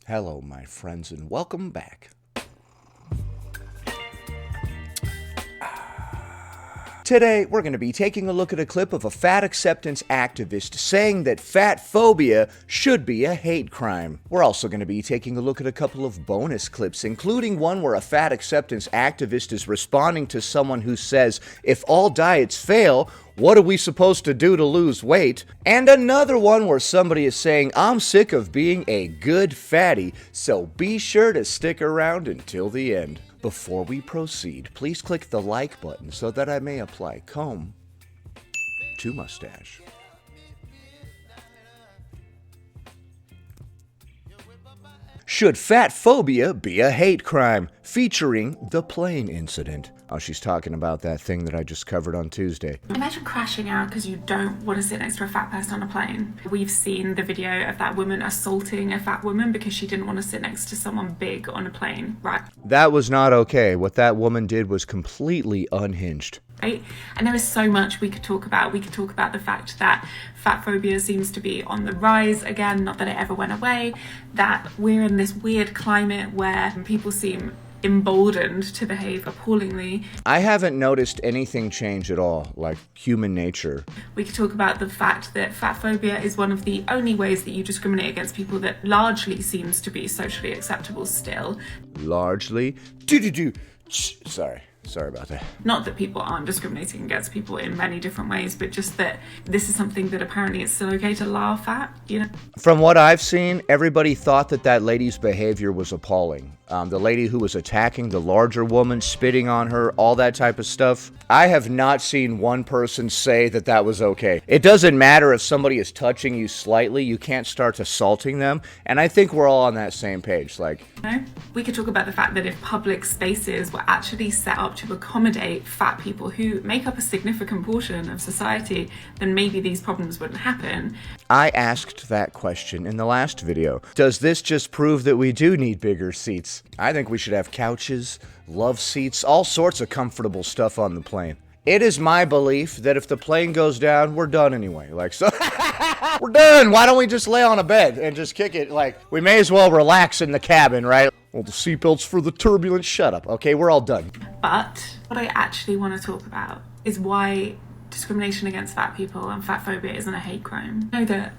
Hello, my friends, and welcome back. Today, we're going to be taking a look at a clip of a fat acceptance activist saying that fat phobia should be a hate crime. We're also going to be taking a look at a couple of bonus clips, including one where a fat acceptance activist is responding to someone who says, if all diets fail, what are we supposed to do to lose weight? And another one where somebody is saying, I'm sick of being a good fatty, so be sure to stick around until the end. Before we proceed, please click the like button so that I may apply comb to mustache. Should fat phobia be a hate crime? Featuring the plane incident. Oh, she's talking about that thing that I just covered on Tuesday. Imagine crashing out because you don't want to sit next to a fat person on a plane. We've seen the video of that woman assaulting a fat woman because she didn't want to sit next to someone big on a plane, right? That was not okay. What that woman did was completely unhinged. Right? And there is so much we could talk about. We could talk about the fact that fat phobia seems to be on the rise again, not that it ever went away, that we're in this weird climate where people seem emboldened to behave appallingly. I haven't noticed anything change at all, like human nature. We could talk about the fact that fat phobia is one of the only ways that you discriminate against people that largely seems to be socially acceptable still. Largely? Sorry about that. Not that people aren't discriminating against people in many different ways, but just that this is something that apparently it's still okay to laugh at, you know? From what I've seen, everybody thought that that lady's behavior was appalling. The lady who was attacking the larger woman, spitting on her, all that type of stuff. I have not seen one person say that that was okay. It doesn't matter if somebody is touching you slightly, you can't start assaulting them. And I think we're all on that same page. We could talk about the fact that if public spaces were actually set up to accommodate fat people who make up a significant portion of society, then maybe these problems wouldn't happen. I asked that question in the last video. Does this just prove that we do need bigger seats? I think we should have couches, love seats, all sorts of comfortable stuff on the plane. It is my belief that if the plane goes down, we're done anyway. So we're done. Why don't we just lay on a bed and just kick it? We may as well relax in the cabin, right? Well, the seatbelt's for the turbulence. Shut up. Okay, we're all done. But what I actually want to talk about is why discrimination against fat people and fat phobia isn't a hate crime. I know that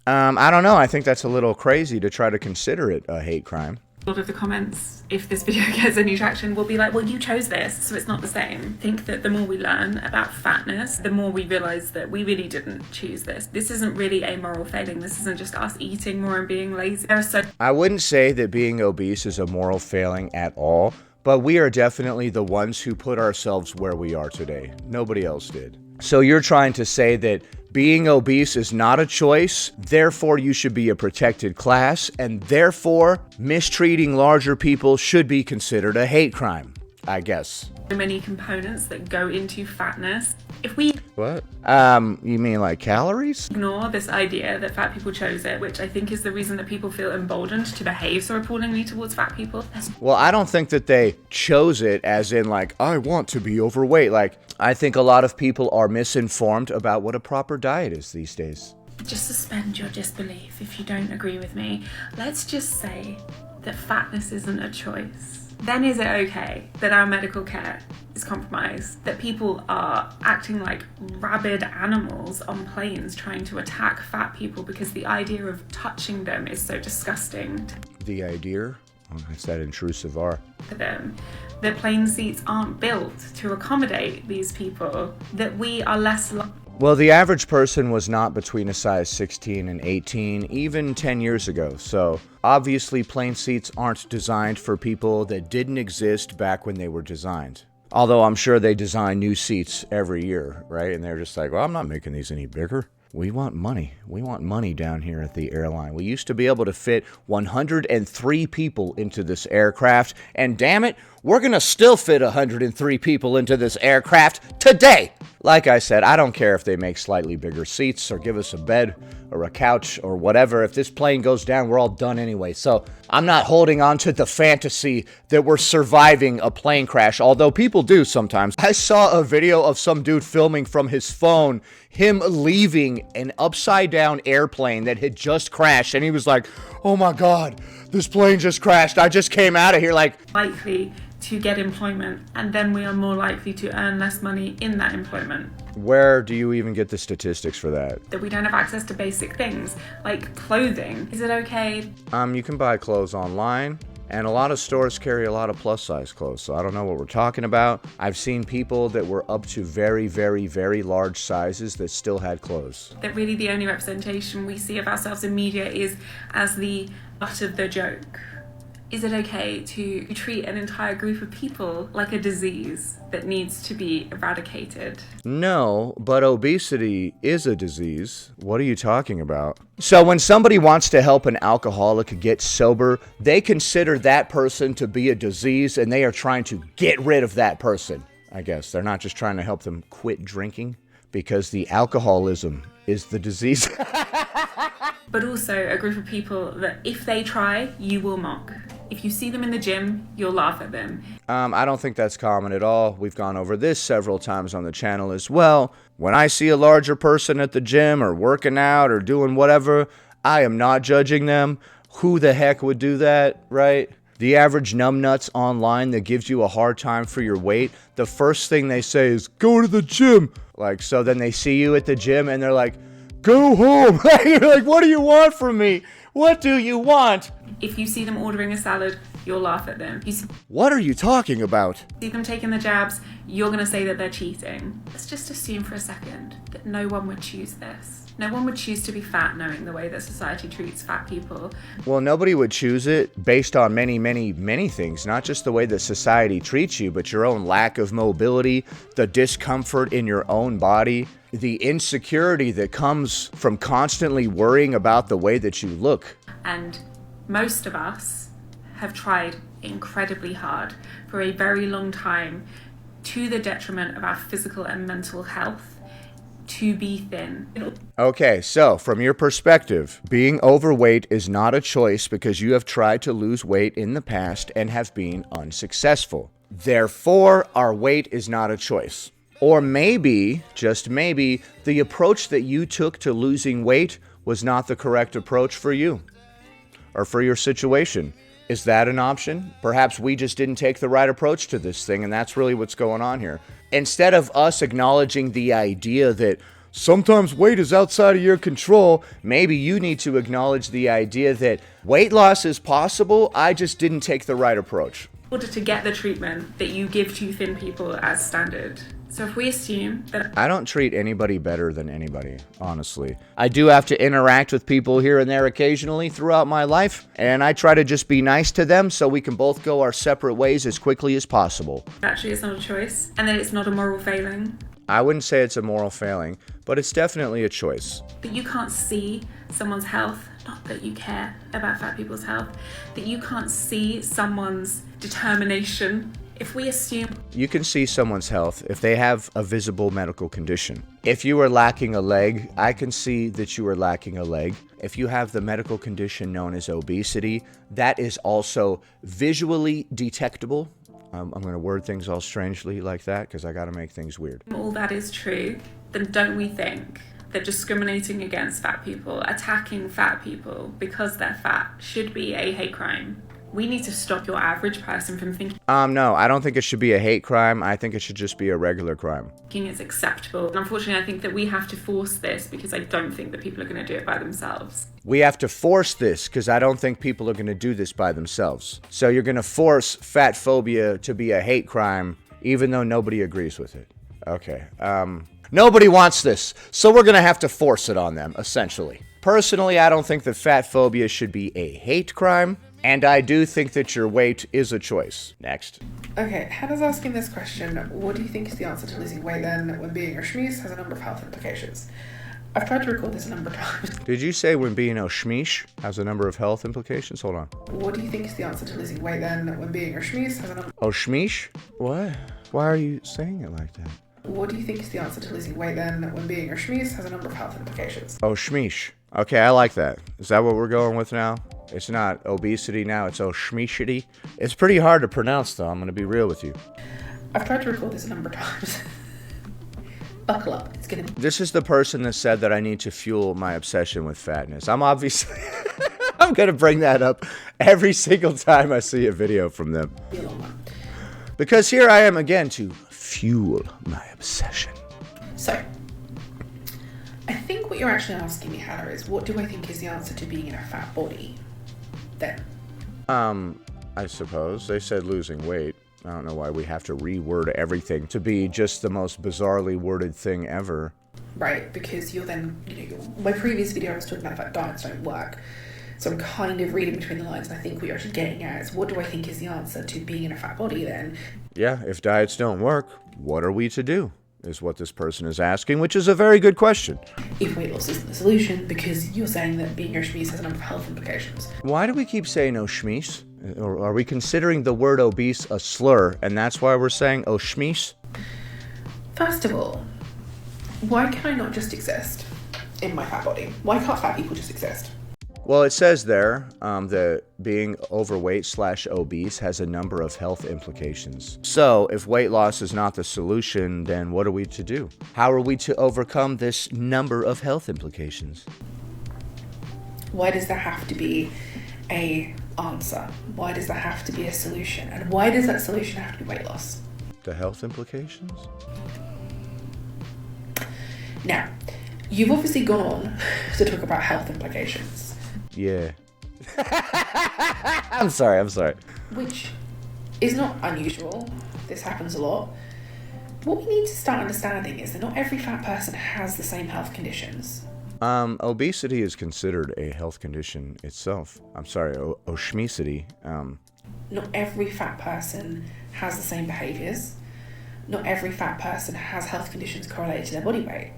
I don't know. I think that's a little crazy to try to consider it a hate crime. A lot of the comments, if this video gets any traction, will be like, well, you chose this, so it's not the same. I think that the more we learn about fatness, the more we realize that we really didn't choose this. This isn't really a moral failing. This isn't just us eating more and being lazy. I wouldn't say that being obese is a moral failing at all, but we are definitely the ones who put ourselves where we are today. Nobody else did. So you're trying to say that being obese is not a choice, therefore you should be a protected class, and therefore mistreating larger people should be considered a hate crime, I guess. So many components that go into fatness. If we What? You mean like calories? ignore this idea that fat people chose it, which I think is the reason that people feel emboldened to behave so appallingly towards fat people. Well, I don't think that they chose it as in I want to be overweight. I think a lot of people are misinformed about what a proper diet is these days. Just suspend your disbelief if you don't agree with me. Let's just say that fatness isn't a choice. Then is it okay that our medical care is compromised, that people are acting like rabid animals on planes trying to attack fat people because the idea of touching them is so disgusting The idea? Oh, it's that intrusive R. to them, that plane seats aren't built to accommodate these people, that we are less Well, the average person was not between a size 16 and 18, even 10 years ago, so obviously plane seats aren't designed for people that didn't exist back when they were designed. Although I'm sure they design new seats every year, right? And they're just like, well, I'm not making these any bigger. We want money. We want money down here at the airline. We used to be able to fit 103 people into this aircraft, and damn it, we're gonna still fit 103 people into this aircraft today. Like I said, I don't care if they make slightly bigger seats or give us a bed or a couch or whatever. If this plane goes down, we're all done anyway. So I'm not holding on to the fantasy that we're surviving a plane crash, although people do sometimes. I saw a video of some dude filming from his phone, him leaving an upside down airplane that had just crashed, and he was like, oh my God, this plane just crashed. I just came out of here like... Likely to get employment, and then we are more likely to earn less money in that employment. Where do you even get the statistics for that? That we don't have access to basic things like clothing. Is it okay? You can buy clothes online, and a lot of stores carry a lot of plus size clothes, so I don't know what we're talking about. I've seen people that were up to very, very, very large sizes that still had clothes. That really the only representation we see of ourselves in media is as the butt of the joke. Is it okay to treat an entire group of people like a disease that needs to be eradicated? No, but obesity is a disease. What are you talking about? So when somebody wants to help an alcoholic get sober, they consider that person to be a disease and they are trying to get rid of that person. I guess they're not just trying to help them quit drinking because the alcoholism is the disease. But also a group of people that if they try, you will mock. If you see them in the gym, you'll laugh at them. I don't think that's common at all. We've gone over this several times on the channel as well. When I see a larger person at the gym or working out or doing whatever, I am not judging them. Who the heck would do that, right? The average numbnuts online that gives you a hard time for your weight, the first thing they say is, go to the gym. Like, so then they see you at the gym and they're like, go home. You're like, what do you want from me? What do you want? If you see them ordering a salad, you'll laugh at them. What are you talking about? See them taking the jabs, you're going to say that they're cheating. Let's just assume for a second that no one would choose this. No one would choose to be fat knowing the way that society treats fat people. Well, nobody would choose it based on many, many, many things. Not just the way that society treats you, but your own lack of mobility, the discomfort in your own body, the insecurity that comes from constantly worrying about the way that you look. And most of us have tried incredibly hard for a very long time, to the detriment of our physical and mental health, to be thin. Okay, so from your perspective, being overweight is not a choice because you have tried to lose weight in the past and have been unsuccessful. Therefore, our weight is not a choice. Or maybe, just maybe, the approach that you took to losing weight was not the correct approach for you or for your situation. Is that an option? Perhaps we just didn't take the right approach to this thing, and that's really what's going on here. Instead of us acknowledging the idea that sometimes weight is outside of your control, maybe you need to acknowledge the idea that weight loss is possible, I just didn't take the right approach. In order to get the treatment that you give to thin people as standard. So if we assume that... I don't treat anybody better than anybody, honestly. I do have to interact with people here and there occasionally throughout my life, and I try to just be nice to them so we can both go our separate ways as quickly as possible. Actually, it's not a choice, and that it's not a moral failing. I wouldn't say it's a moral failing, but it's definitely a choice. That you can't see someone's health, not that you care about fat people's health, that you can't see someone's determination. If we assume... You can see someone's health if they have a visible medical condition. If you are lacking a leg, I can see that you are lacking a leg. If you have the medical condition known as obesity, that is also visually detectable. I'm going to word things all strangely like that because I got to make things weird. All that is true, then don't we think that discriminating against fat people, attacking fat people because they're fat, should be a hate crime? We need to stop your average person from thinking... No, I don't think it should be a hate crime. I think it should just be a regular crime. It's acceptable. And unfortunately, I think that we have to force this because I don't think that people are going to do it by themselves. We have to force this because I don't think people are going to do this by themselves. So you're going to force fat phobia to be a hate crime even though nobody agrees with it. Okay. Nobody wants this, so we're going to have to force it on them, essentially. Personally, I don't think that fat phobia should be a hate crime. And I do think that your weight is a choice. Next. Okay, Hannah's asking this question. What do you think is the answer to losing weight then when being a schmeece has a number of health implications? I've tried to record this a number of times. Did you say when being a schmeesh has a number of health implications? Hold on. What do you think is the answer to losing weight then when being a schmeece has a number... Oh, schmeesh? What? Why are you saying it like that? What do you think is the answer to losing weight then when being a schmeece has a number of health implications? Oh, schmeesh. Okay, I like that. Is that what we're going with now? It's not obesity now, it's oh schmeeshity. It's pretty hard to pronounce though, I'm gonna be real with you. I've tried to record this a number of times. Buckle up, it's gonna be... This is the person that said that I need to fuel my obsession with fatness. I'm obviously... I'm going to bring that up every single time I see a video from them. Be a long one. Because here I am again to fuel my obsession. So, I think what you're actually asking me, Hannah, is what do I think is the answer to being in a fat body? Then. I suppose. They said losing weight. I don't know why we have to reword everything to be just the most bizarrely worded thing ever. Right, because you're then, my previous video I was talking about the fact diets don't work. So I'm kind of reading between the lines, and I think what you're actually getting at is what do I think is the answer to being in a fat body then? Yeah, if diets don't work, what are we to do? Is what this person is asking, which is a very good question. If weight loss isn't the solution, because you're saying that being obese has a number of health implications. Why do we keep saying schmeece? Or are we considering the word obese a slur, and that's why we're saying schmeece? First of all, why can I not just exist in my fat body? Why can't fat people just exist? Well, it says there that being overweight/obese has a number of health implications. So, if weight loss is not the solution, then what are we to do? How are we to overcome this number of health implications? Why does there have to be a answer? Why does there have to be a solution? And why does that solution have to be weight loss? The health implications? Now, you've obviously gone on to talk about health implications. Yeah. I'm sorry. Which is not unusual. This happens a lot. What we need to start understanding is that not every fat person has the same health conditions. Obesity is considered a health condition itself. I'm sorry, oschmecity. Not every fat person has the same behaviors. Not every fat person has health conditions correlated to their body weight.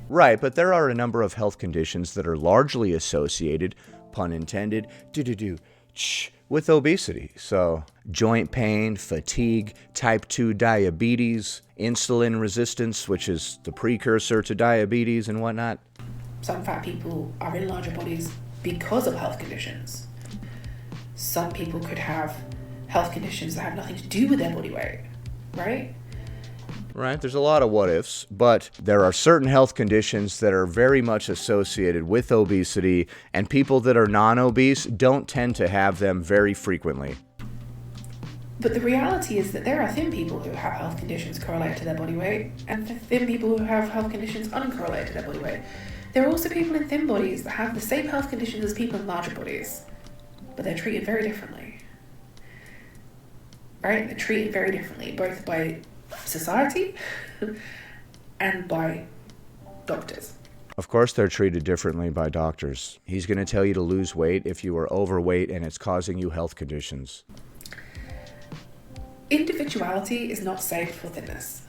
Right, but there are a number of health conditions that are largely associated, pun intended, with obesity. So, joint pain, fatigue, type 2 diabetes, insulin resistance, which is the precursor to diabetes and whatnot. Some fat people are in larger bodies because of health conditions. Some people could have health conditions that have nothing to do with their body weight, right? Right, there's a lot of what ifs, but there are certain health conditions that are very much associated with obesity, and people that are non-obese don't tend to have them very frequently. But the reality is that there are thin people who have health conditions correlated to their body weight, and thin people who have health conditions uncorrelated to their body weight. There are also people in thin bodies that have the same health conditions as people in larger bodies, but they're treated very differently. Right? They're treated very differently, both by society and by doctors. Of course, they're treated differently by doctors. He's going to tell you to lose weight if you are overweight and it's causing you health conditions. Individuality is not safe for thinness.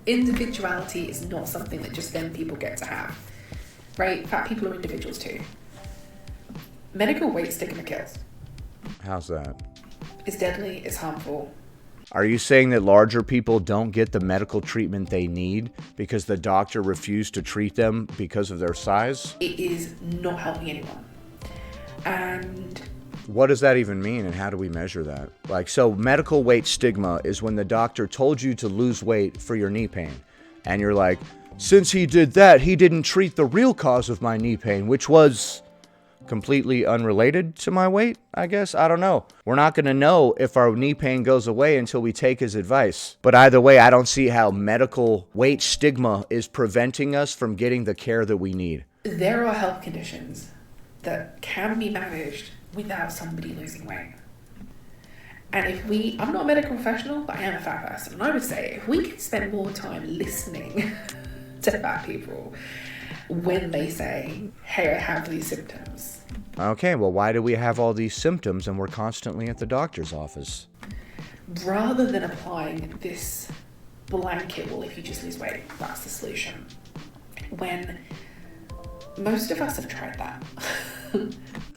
Individuality is not something that just thin people get to have. Right? Fat people are individuals too. Medical weight stigma kills. How's that? It's deadly, it's harmful. Are you saying that larger people don't get the medical treatment they need because the doctor refused to treat them because of their size? It is not helping anyone. And what does that even mean, and how do we measure that? So medical weight stigma is when the doctor told you to lose weight for your knee pain. And you're like, since he did that, he didn't treat the real cause of my knee pain, which was completely unrelated to my weight, I guess. I don't know. We're not going to know if our knee pain goes away until we take his advice. But either way, I don't see how medical weight stigma is preventing us from getting the care that we need. There are health conditions that can be managed without somebody losing weight. And I'm not a medical professional, but I am a fat person. And I would say if we could spend more time listening to fat people when they say, hey, I have these symptoms. Okay, well, why do we have all these symptoms and we're constantly at the doctor's office? Rather than applying this blanket, well, if you just lose weight, that's the solution. When most of us have tried that.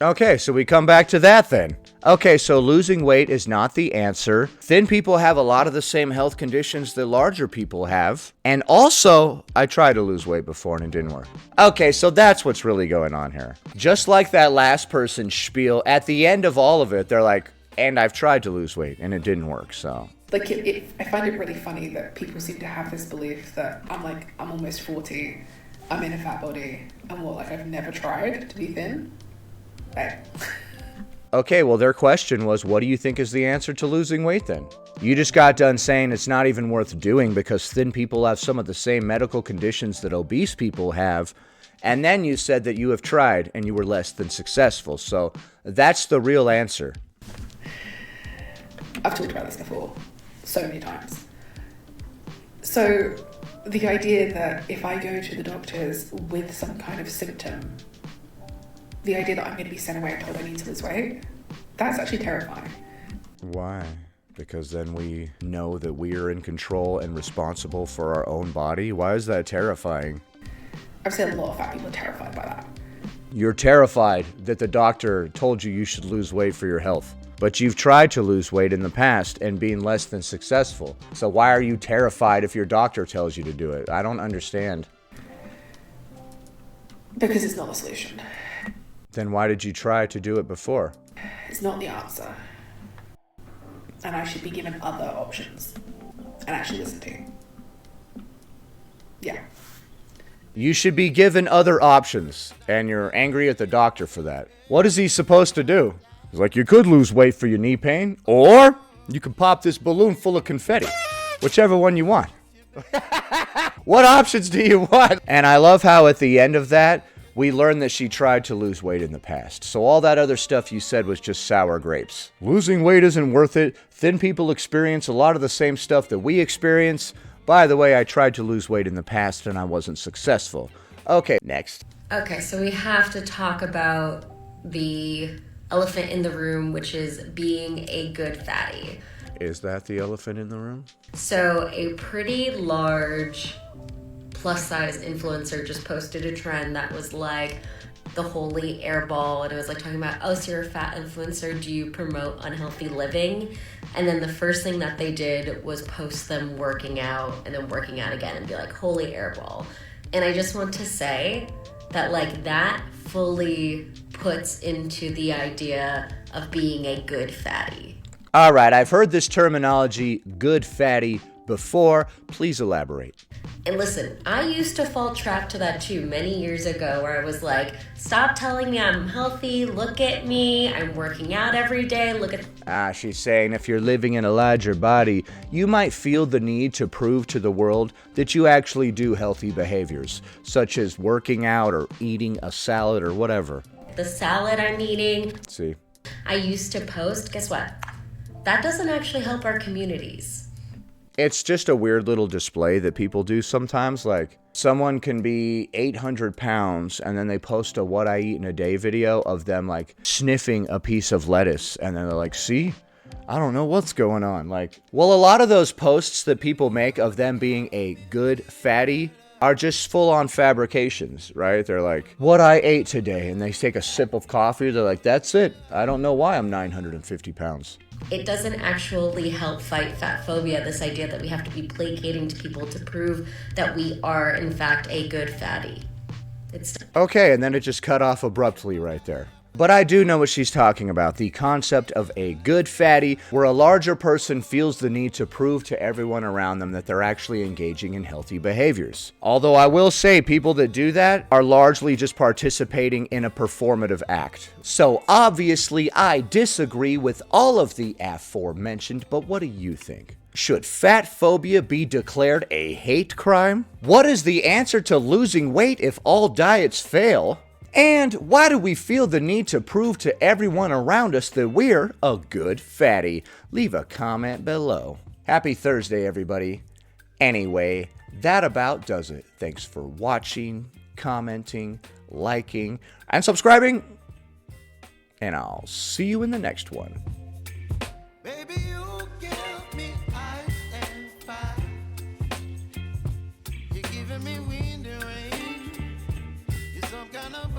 Okay, so we come back to that then. Okay, so losing weight is not the answer. Thin people have a lot of the same health conditions that larger people have. And also, I tried to lose weight before and it didn't work. Okay, so that's what's really going on here. Just like that last person's spiel, at the end of all of it, they're like, and I've tried to lose weight and it didn't work, so. I find it really funny that people seem to have this belief that I'm almost 40, I'm in a fat body, and I've never tried to be thin. Okay, well, their question was, what do you think is the answer to losing weight then? You just got done saying it's not even worth doing because thin people have some of the same medical conditions that obese people have. And then you said that you have tried and you were less than successful. So that's the real answer. I've talked about this before so many times. So the idea that if I go to the doctors with some kind of symptom, the idea that I'm going to be sent away and told I need to lose weight, that's actually terrifying. Why? Because then we know that we are in control and responsible for our own body? Why is that terrifying? I've said a lot of fat people are terrified by that. You're terrified that the doctor told you should lose weight for your health. But you've tried to lose weight in the past and been less than successful. So why are you terrified if your doctor tells you to do it? I don't understand. Because it's not the solution. Then why did you try to do it before? It's not the answer. And I should be given other options and actually listen to. Yeah. You should be given other options, and you're angry at the doctor for that. What is he supposed to do? He's like, you could lose weight for your knee pain, or you could pop this balloon full of confetti. Whichever one you want. What options do you want? And I love how at the end of that, we learned that she tried to lose weight in the past. So all that other stuff you said was just sour grapes. Losing weight isn't worth it. Thin people experience a lot of the same stuff that we experience. By the way, I tried to lose weight in the past and I wasn't successful. Okay, next. Okay, so we have to talk about the elephant in the room, which is being a good fatty. Is that the elephant in the room? So a pretty large plus-size influencer just posted a trend that was like the holy airball, and it was like talking about, oh, so you're a fat influencer, do you promote unhealthy living? And then the first thing that they did was post them working out and then working out again and be like, holy airball. And I just want to say that like that fully puts into the idea of being a good fatty. All right, I've heard this terminology, good fatty, before. Please elaborate. And listen, I used to fall trap to that too many years ago where I was like, stop telling me I'm healthy, look at me, I'm working out every day, look at... She's saying if you're living in a larger body, you might feel the need to prove to the world that you actually do healthy behaviors, such as working out or eating a salad or whatever. The salad I'm eating. See? I used to post, guess what? That doesn't actually help our communities. It's just a weird little display that people do sometimes. Like, someone can be 800 pounds and then they post a what I eat in a day video of them like sniffing a piece of lettuce. And then they're like, see, I don't know what's going on. Like, well, a lot of those posts that people make of them being a good fatty are just full-on fabrications, right? They're like, what I ate today. And they take a sip of coffee. They're like, that's it. I don't know why I'm 950 pounds. It doesn't actually help fight fat phobia, this idea that we have to be placating to people to prove that we are, in fact, a good fatty. Okay, and then it just cut off abruptly right there. But I do know what she's talking about, the concept of a good fatty, where a larger person feels the need to prove to everyone around them that they're actually engaging in healthy behaviors. Although I will say people that do that are largely just participating in a performative act. So obviously I disagree with all of the aforementioned, but what do you think? Should fat phobia be declared a hate crime? What is the answer to losing weight if all diets fail? And why do we feel the need to prove to everyone around us that we're a good fatty? Leave a comment below. Happy Thursday, everybody. Anyway, that about does it. Thanks for watching, commenting, liking, and subscribing. And I'll see you in the next one.